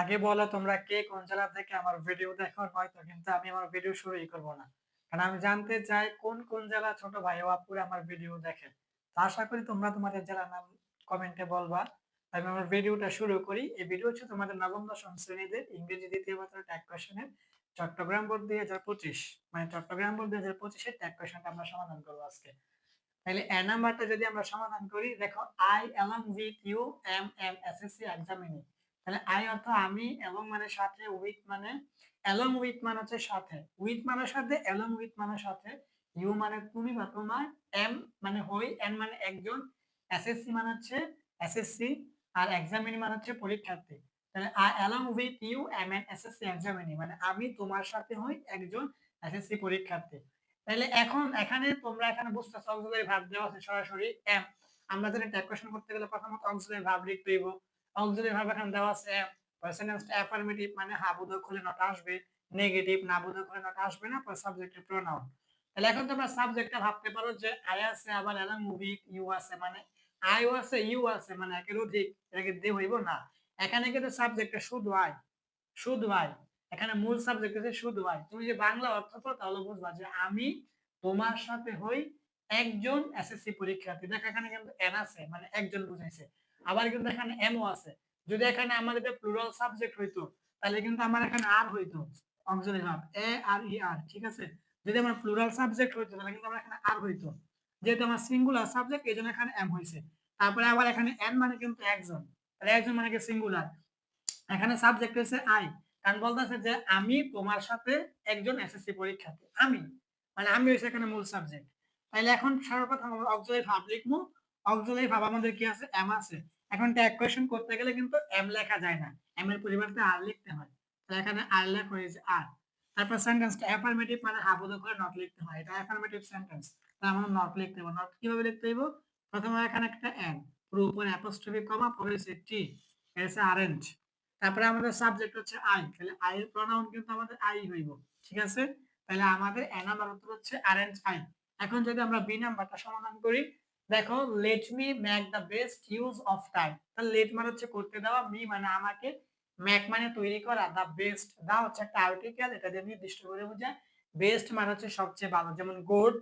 আগে বলো তোমরা কে কোন জেলা থেকে আমার ভিডিও দেখো, নয়তো কিন্তু আমি আমার ভিডিও শুরুই করব না। কারণ আমি জানতে চাই কোন কোন জেলা ছোট ভাই ও আপুরা আমার ভিডিও দেখে। তো আশা করি তোমরা তোমাদের জেলার নাম কমেন্টে বলবা। আমি আমার ভিডিওটা শুরু করি। এই ভিডিও হচ্ছে তোমাদের নবম দশম শ্রেণীদের ইংরেজি দ্বিতীয় পত্র ট্যাগ কোশ্চেনের চট্টগ্রাম বোর্ড 2025, মানে চট্টগ্রাম বোর্ড 2025 এর ট্যাগ কোশ্চেনটা আমরা সমাধান করবো আজকে। তাহলে এ নাম্বারটা যদি আমরা সমাধান করি, দেখো I along with you SSC examinee. তাহলে আই অর্থ আমি, এবং মানে সাথে, উইথ মানে অ্যালং উইথ মানে হচ্ছে সাথে, উইথ মানে সাথে, অ্যালং উইথ মানে সাথে, ইউ মানে তুমি বা তোমার, এম মানে হই, এন মানে একজন, এসএসসি মানে হচ্ছে এসএসসি, আর এক্সামিনি মানে হচ্ছে পরীক্ষার্থী। তাহলে I along with you M N SSC examinee মানে আমি তোমার সাথে হই একজন এসএসসি পরীক্ষার্থী। তাহলে এখন এখানে তোমরা এখানে বুঝতেছো অক্সিলারি ভার্ব দেওয়া আছে সরাসরি এম। আমরা যদি ট্যাগ কোশ্চেন করতে গেলে প্রথমত অক্সিলারি ভার্ব লিখতে হইব। অক্সিলারি ভার্ব এখানে দেওয়া আছে এম। প্রেজেন্ট অ্যাফার্মেটিভ মানে হ্যাঁ বোধক হলে নট আসবে, নেগেটিভ না বোধক হলে নট আসবে না, পরে সাবজেক্টিভ প্রোনাউন। তাহলে এখন তোমরা সাবজেক্টটা ভাবতে পারো যে আই আছে আবার এলাং উইথ ইউ আছে, মানে আইও আছে ইউ আছে, মানে একের অধিক, এটাকে দিয়ে হইব না। এখানে কিন্তু সাবজেক্টটা শুধু আই, শুধু আই। এখানে মূল সাবজেক্ট হচ্ছে শুধু আই। তুমি যে বাংলা অর্থ পাও তাহলে বুঝবা যে আমি তোমার সাথে হই একজন এসএসসি পরীক্ষার্থী। দেখো এখানে কিন্তু এন আছে, মানে একজন বুঝাইছে। আবার কিন্তু এখানে এমও আছে। যদি এখানে আমাদের এটা প্লুরাল সাবজেক্ট হইতো তাহলে কিন্তু আমার এখানে আর হইতো অক্সিলারি ভার্ব এ আর ই আর, ঠিক আছে। যদি আমার প্লুরাল সাবজেক্ট হইতো তাহলে কিন্তু আমার এখানে আর হইতো। যেহেতু আমার সিঙ্গুলার সাবজেক্ট এই জন্য এখানে এম হয়েছে। তারপরে আবার এখানে এন মানে কিন্তু একজন, তাহলে একজন মানে কি সিঙ্গুলার। এখানে সাবজেক্ট হচ্ছে আই, কারণ বলতেছে যে আমি তোমার সাথে একজন এসএসসি পরীক্ষার্থী, আমি মানে আমি হচ্ছে এখানে মূল সাবজেক্ট। তাইলে এখন সর্বপ্রথম আমরা অক্সিলারি ভার্ব লিখবো। অক্সিলারি ভার্ব আমাদের কি আছে, এম আছে। এখন ট্যাগ কোয়েশ্চন করতে গেলে কিন্তু এম লেখা যায় না, এম এর পরিবর্তে আর লিখতে হয়। তাহলে এখানে আর লেখা হয়েছে আর। তারপর সেন্টেন্সটা অ্যাফার্মেটিভ মানে হ্যাঁ বোধক করে নট লিখতে হয়, এটা অ্যাফার্মেটিভ সেন্টেন্স। তাহলে আমরা নট লিখতে হবে। নট কিভাবে লিখতে হইব, প্রথমে এখানে একটা এন, পুরো উপরে অ্যাপোস্ট্রফি কমা, পরে হচ্ছে টি, এটা হচ্ছে আরএন্ট। তারপরে আমাদের সাবজেক্ট হচ্ছে আই, তাহলে আই এর প্রোনাউন কিন্তু আমাদের আই হইব, ঠিক আছে। তাহলে আমাদের এ নাম্বার উত্তর হচ্ছে আরএন্ট আই। এখন যদি আমরা বি নাম্বারটা সমাধান করি, দেখো let me make the best use of time. তাহলে লেট মানে হচ্ছে করতে দেওয়া, মি মানে আমাকে, মেক মানে তৈরি করা, দা বেস্ট, দা হচ্ছে একটা আর্টিকেল, এটা দিয়ে নির্দিষ্ট করে বোঝায়। বেস্ট মানে হচ্ছে সবচেয়ে ভালো, যেমন গুড,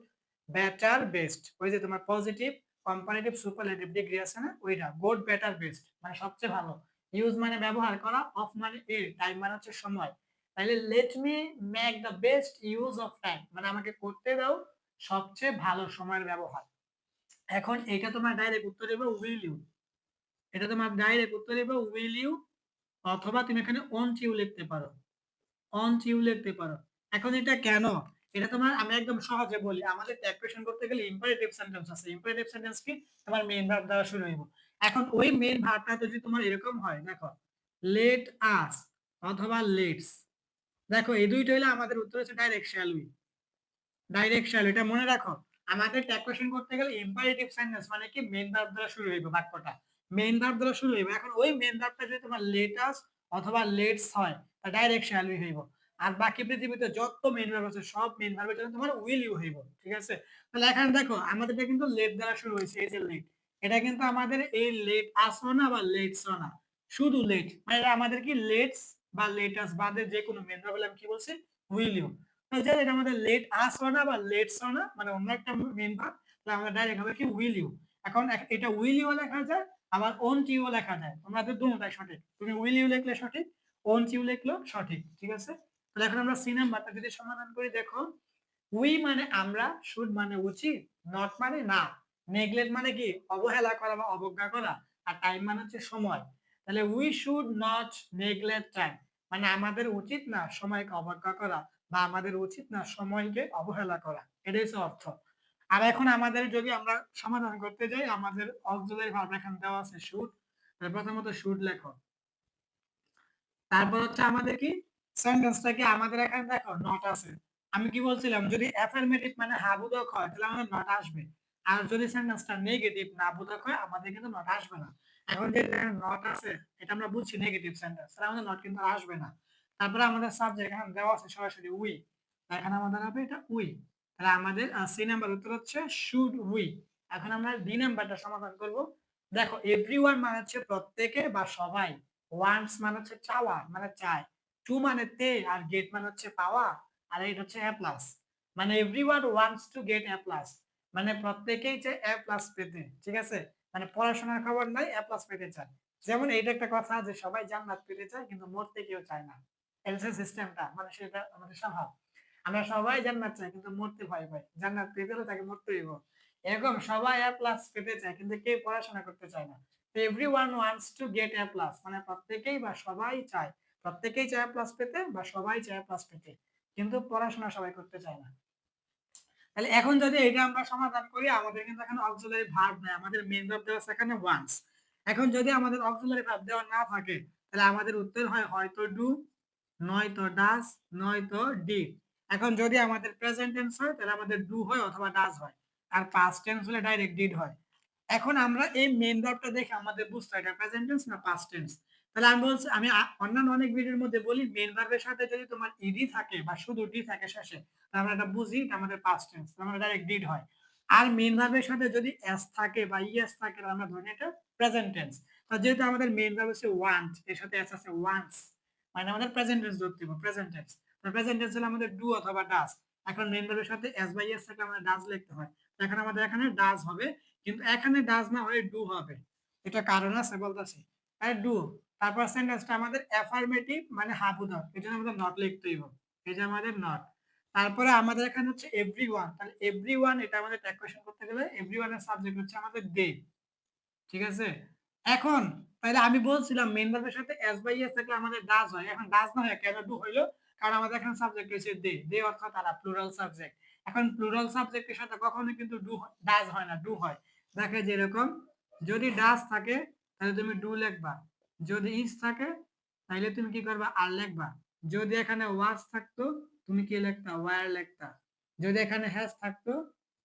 বেটার, বেস্ট। ওই যে তোমার পজিটিভ, কম্পারেটিভ, সুপারলেটিভ ডিগ্রি আছে না, ওইটা গুড, বেটার, বেস্ট মানে সবচেয়ে ভালো। ইউজ মানে ব্যবহার করা, অফ মানে এর, টাইম মানে হচ্ছে সময়। তাহলে let me make the best use of time মানে আমাকে করতে দাও সবচেয়ে ভালো সময়ের ব্যবহার। এখন এটা তোমার ডাইরেক্ট উত্তর হবে উইল ইউ, এটা তোমার ডাইরেক্ট উত্তর হবে উইল ইউ, অথবা তুমি এখানে ওন্ট ইউ লিখতে পারো, ওন্ট ইউ লিখতে পারো। এখন এটা কেন, এটা তোমার আমি একদম সহজে বলি। আমাদের ট্যাগ কোয়েশ্চন করতে গেলে ইম্পারেটিভ সেন্টেন্স আছে। ইম্পারেটিভ সেন্টেন্স কি, তোমার মেইন ভার্ব দ্বারা শুরু হইব। এখন ওই মেইন ভার্বটা যদি তোমার এরকম হয়, দেখো লেট আস অথবা লেটস, দেখো এই দুইটা হইলে আমাদের উত্তর হচ্ছে direct shall we, direct shall. এটা মনে রাখো, আমাদের ট্যাগ কোয়েশ্চন করতে গেলে ইম্পারেটিভ সেন্টেন্স মানে কি মেইন ভার্ব দ্বারা শুরু হইবে, বাক্যটা মেইন ভার্ব দ্বারা শুরু হইবে। এখন ওই মেইন ভার্বটা যদি তোমার লেট আস অথবা লেটস হয় তা ডাইরেক্ট শ্যাল উই হইব। আর বাকি পৃথিবীতে যত মেইন ভার্ব আছে সব মেইন ভার্বের জন্য তোমার উইল ইউ হইব, ঠিক আছে। তাহলে এখানে দেখো আমাদেরটা কিন্তু লেট দ্বারা শুরু হয়েছে, এই যে লেট, এটা কিন্তু আমাদের এই লেট আসো না বা লেটস না, শুধু লেট, মানে এটা আমাদের কি লেটস বা লেটাস বাদে যে কোনো মেইন ভার্ব হলে আমি কি বলছি, উইল ইউ। এটা আমাদের লেট আস না বা লেটস না, মানে অন্য একটা মেইন ভার্ব, তাহলে আমরা ডাইরেক্ট হবে কি উইল ইউ। এখন এটা উইল ইউ লেখা যায়, আবার ওন্ট ইউ লেখা যায়, তোমাদের দুটোটাই সঠিক। তুমি উইল ইউ লিখলে সঠিক, ওন্ট ইউ লিখলেও সঠিক, ঠিক আছে। তাহলে এখন আমরা সি নাম্বারটা যদি সমাধান করি, দেখো উই মানে আমরা, শুড মানে উচিত, নট মানে না, নেগলেক্ট মানে কি অবহেলা করা বা অবজ্ঞা করা, আর টাইম মানে হচ্ছে সময়। তাহলে we should not neglect time মানে আমাদের উচিত না সময়কে অবজ্ঞা করা, বা আমাদের উচিত না সময়কে অবহেলা করা, এটাই হচ্ছে অর্থ। আর এখন আমাদের যদি আমরা সমাধান করতে যাই, আমাদের অক্সিলারি ভার্ব এখানে দেওয়া আছে শুড, প্রথমত শুড লেখো। তারপর হচ্ছে আমাদের কি সেন্টেন্সটা কি, আমাদের এখানে দেখো নট আছে। আমি কি বলছিলাম, যদি অ্যাফার্মেটিভ মানে হ্যাঁ বোধক হয় তাহলে আমাদের নট আসবে। আর যদি সেন্টেন্সটা নেগেটিভ না বোধক হয় আমাদের কিন্তু নট আসবে না। এখন যে নট আছে এটা আমরা বুঝছি নেগেটিভ সেন্টেন্স, তাহলে আমাদের নট কিন্তু আসবে না। তারপরে আমাদের সাবজেক্ট এখানে দেওয়া আছে সরাসরি উই, এখানে আমাদের হবে এটা উই। তাহলে আমাদের সি নাম্বার উত্তর হচ্ছে শুড উই। এখন আমরা ডি নাম্বারটা সমাধান করব। দেখো এভরিওয়ান মানে হচ্ছে প্রত্যেকে বা সবাই, ওয়ান্টস মানে হচ্ছে চাওয়া, মানে চায়। টু মানে তে, আর গেট মানে হচ্ছে পাওয়া, আর এটা হচ্ছে এ প্লাস। মানে everyone wants to get A plus. মানে প্রত্যেকেই চায় এ প্লাস পেতে। ঠিক আছে? মানে পড়াশোনার খবর নাই, এ প্লাস পেতে চায়। যেমন এইটা একটা কথা যে সবাই জান্নাত পেতে চায় কিন্তু মরতে কেউ চায় না। এলসে সিস্টেমটা মানে সেটা আমাদের স্বভাব। আমরা সবাই জান্নাত চাই কিন্তু মরতে ভয় পাই। জান্নাত পেতে হলে তাকে মরতে হইব। এরকম সবাই এ প্লাস পেতে চায় কিন্তু কেউ পড়াশোনা করতে চায় না। তো everyone wants to get A plus মানে প্রত্যেকেই বা সবাই চায়। প্রত্যেকেই চায় এ প্লাস পেতে বা সবাই চায় এ প্লাস পেতে। কিন্তু পড়াশোনা সবাই করতে চায় না। তাহলে এখন যদি এটা আমরা সমাধান করি আমাদের কিন্তু এখানে অক্সিলারি ভার্ব নাই, আমাদের মেইন ভার্ব দেওয়া আছে এখানে ওয়ান্স। এখন যদি আমাদের অক্সিলারি ভার্ব দেওয়া না থাকে তাহলে আমাদের উত্তর হয় হয়তো ডু, নয়তো ডাজ, নয়তো ডিড। এখন যদি আমাদের প্রেজেন্ট টেন্স হয় তাহলে আমাদের ডু হয় অথবা ডাজ হয়, আর পাস্ট টেন্স হলে ডাইরেক্ট ডিড হয়। এখন আমরা এই মেইন ভার্বটা দেখে আমাদের বুঝতে হয় এটা প্রেজেন্ট টেন্স না পাস্ট টেন্স। তাহলে আমি বলছি, আমি অন্যান্য অনেক ভিডিওর মধ্যে বলি মেইন ভার্বের সাথে যদি তোমার ইডি থাকে বা শুধু ডি থাকে শেষে তাহলে আমরা এটা বুঝি এটা আমাদের পাস্ট টেন্স, আমরা ডাইরেক্ট ডিড হয়। আর মেইন ভার্বের সাথে যদি এস থাকে বা ইএস থাকে তাহলে আমরা ধরি এটা প্রেজেন্ট টেন্স। তো যেহেতু আমাদের মেইন ভার্ব হচ্ছে ওয়ান্ট, এর সাথে এস আছে ওয়ান্টস, মানে আমাদের প্রেজেন্ট টেন্স ধরতে হবে, প্রেজেন্ট টেন্স। তো প্রেজেন্ট টেন্স হলে আমাদের ডু অথবা ডাজ। এখন মেইন ভার্বের সাথে এস বা ইএস থাকলে আমাদের ডাজ লিখতে হয়। তো এখন আমাদের এখানে ডাজ হবে, কিন্তু এখানে ডাজ না হয়ে ডু হবে। এটা কারণ আছে বলতেছি। আর ডু, তারপর সেন্টেন্সটা আমাদের অ্যাফার্মেটিভ মানে হাবুদার, এই জন্য আমাদের নট লিখতেই হবে। এই যে আমাদের নট। তারপরে আমাদের এখানে হচ্ছে এভরিওয়ান, তাহলে এভরিওয়ান এটা আমাদের ট্যাগ কোয়েশ্চেন করতে গেলে এভরিওয়ানের সাবজেক্ট হচ্ছে আমাদের দে। ঠিক আছে? এখন তাহলে আমি বলছিলাম মেইন ভার্বের সাথে এস বাই এস থাকলে আমাদের ডাজ হয়, এখন ডাজ না হয় কেন ডু হইলো? কারণ আমাদের এখানে সাবজেক্ট হচ্ছে দে, দে অর্থাৎ তারা, প্লুরাল সাবজেক্ট। এখন প্লুরাল সাবজেক্টের সাথে কখনো কিন্তু ডাজ হয় না, ডু হয়। দেখে যেরকম যদি ডাজ থাকে তাহলে তুমি ডু লিখবা, যদি ইজ থাকে তাহলে তুমি কি করবা আর লিখবা, যদি এখানে ওয়াজ থাকতো তুমি কি লিখতা ওয়্যার লিখতা, যদি এখানে হ্যাজ থাকতো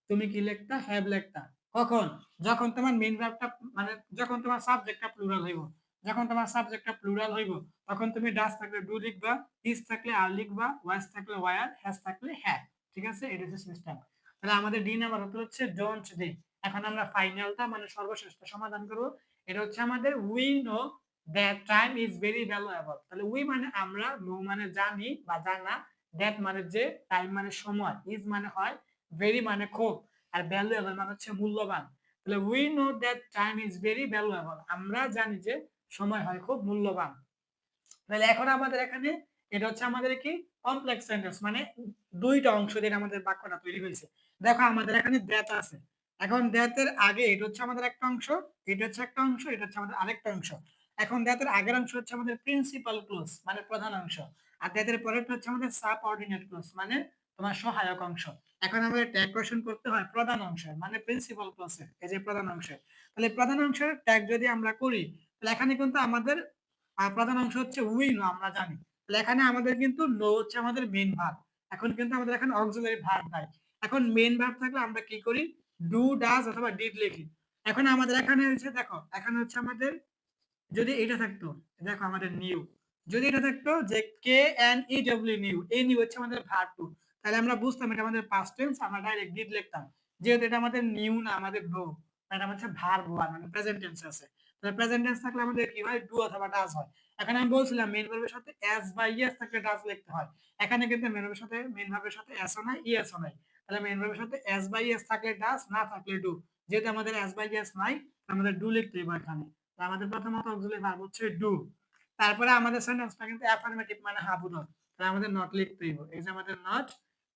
তুমি কি লিখতা হ্যাভ লিখতা। কখন? যখন তোমার মেইন ভার্বটা মানে যখন তোমার সাবজেক্টটা প্লুরাল হইব। যখন তোমার সাবজেক্টটা প্লুরাল হইব তখন তুমি ডাজ থাকলে ডু লিখবা, ইজ থাকলে আর লিখবা, ওয়াজ থাকলে ওয়্যার, হ্যাজ থাকলে হ্যাভ। ঠিক আছে? এটা হচ্ছে সিস্টেম। তাহলে আমাদের ডি নাম্বার উত্তর হচ্ছে ডোন্ট দে। এখন আমরা ফাইনালটা মানে সর্বশেষটা সমাধান করব। এটা হচ্ছে আমাদের we know that time is very valuable. তাহলে উই মানে আমরা, নো মানে জানি বা জানা, দ্যাট মানে যে, টাইম মানে সময়, ইজ মানে হয়, ভেরি মানে খুব, আর ভ্যালুয়েবল মানে হচ্ছে মূল্যবান। তাহলে we know that time is very valuable, আমরা জানি যে সময় হয় খুব মূল্যবান। তাহলে এখন আমাদের এখানে এটা হচ্ছে আমাদের কি কমপ্লেক্স সেন্টেন্স, মানে দুইটা অংশ দিয়ে আমাদের বাক্যটা তৈরি হয়েছে। দেখো আমাদের এখানে দ্যাট আছে, এখন দ্যাটের আগে এটা হচ্ছে আমাদের একটা অংশ, এটা হচ্ছে একটা অংশ, এটা হচ্ছে আমাদের আরেকটা অংশ। এখন দ্যাটের আগের অংশ হচ্ছে আমাদের প্রিন্সিপাল ক্লজ মানে প্রধান অংশ, আর দ্যাটের পরেরটা হচ্ছে আমাদের সাবঅর্ডিনেট ক্লজ মানে তোমার সহায়ক অংশ। এখন আমাদের ট্যাগ কোয়েশ্চেন করতে হয় প্রধান অংশের মানে প্রিন্সিপাল ক্লজের, এই যে প্রধান অংশের। তাহলে প্রধান অংশের ট্যাগ যদি আমরা করি তাহলে এখানে কিন্তু আমাদের আর প্রধান অংশ হচ্ছে উই নো, আমরা জানি। তাহলে এখানে আমাদের কিন্তু নো হচ্ছে আমাদের মেইন ভার্ব। এখন কিন্তু আমাদের এখানে অক্সিলারি ভার্ব নাই। এখন মেইন ভার্ব থাকলে আমরা কি করি ডু, ডাজ অথবা ডিড লিখি। এখন আমাদের এখানে হচ্ছে দেখো এখানে হচ্ছে আমাদের যদি এটা থাকতো, দেখো আমাদের নিউ, যদি এটা থাকতো যে K N E W new, এই নিউ হচ্ছে আমাদের ভার্ব টু, তাহলে আমরা বুঝতাম এটা আমাদের পাস্ট টেন্স, আমরা ডাইরেক্ট ডিড লিখতাম। যেহেতু এটা আমাদের নিউ না আমাদের নো, এটা হচ্ছে ভার্ব ওয়ান মানে প্রেজেন্ট টেন্স আছে। তাহলে প্রেজেন্ট টেন্স থাকলে আমাদের কি হয় ডু অথবা ডাজ হয়। এখানে আমি বলছিলাম মেইন ভার্বের সাথে এস বা ইএস থাকলে ডাজ লিখতে হয়। এখানে কিন্তু মেইন ভার্বের সাথে এস ও নাই ইএস ও নাই। তাহলে মেইন ভার্বের সাথে এস বা ইএস থাকলে ডাজ, না থাকলে ডু। যেহেতু আমাদের এস বা ইএস নাই আমাদের ডু লিখতে হবে এখানে। আমাদের প্রথমত অক্সিলারি ভার্ব হচ্ছে ডু। তারপরে আমাদের সেন্টেন্সটা কিন্তু অ্যাফার্মেটিভ মানে হাবুদর, তাহলে আমাদের নট লিখতে হইব, এই যে আমাদের নট।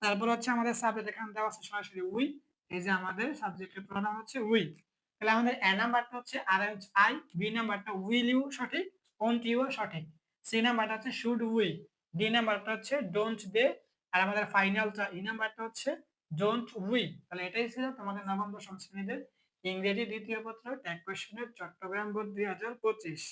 তারপর হচ্ছে আমাদের সাবজেক্ট এখানে দেওয়া আছে সরাসরি উই, এই যে আমাদের সাবজেক্টের প্রোনাউন হচ্ছে উই। তাহলে আমাদের এ নাম্বারটা হচ্ছে আরএনচ আই, বি নাম্বারটা উইল ইউ সঠিক, ওন্ট ইউ সঠিক, সি নাম্বারটা হচ্ছে শুড উই, ডি নাম্বারটা হচ্ছে ডোন্ট দে, আর আমাদের ফাইনালটা ই নাম্বারটা হচ্ছে ডোন্ট উই। তাহলে এটাই ছিল তোমাদের নবম দশম শ্রেণীদের ইংরেজি দ্বিতীয় পত্র ট্যাগ কোয়েশ্চেনের চট্টগ্রাম বোর্ড 2025।